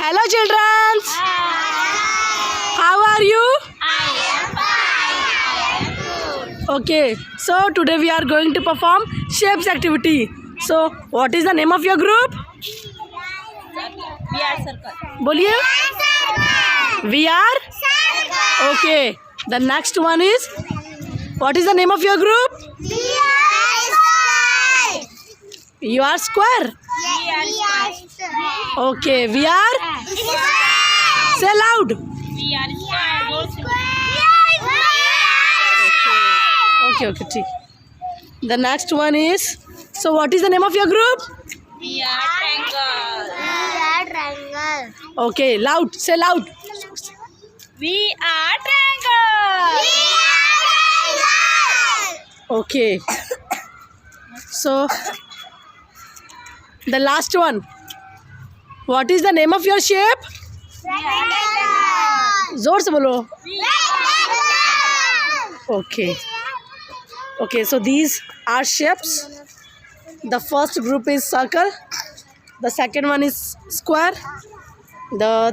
Hello children. How are you? Okay, so today we are going to perform shapes activity. So what is the name of your group? We are circle. बोलिए. We are. Okay. The next one is, what is the name of your group? You are square. Okay. We are. Say loud. We are square. Okay. ठीक. The next one is, so what is the name of your group? We are triangle. Okay. Loud. Say loud. We are triangle. Okay. So the last one. What is the name of your shape? जोर से बोलो. Okay, so these are shapes. The first group is circle, the second one is square, the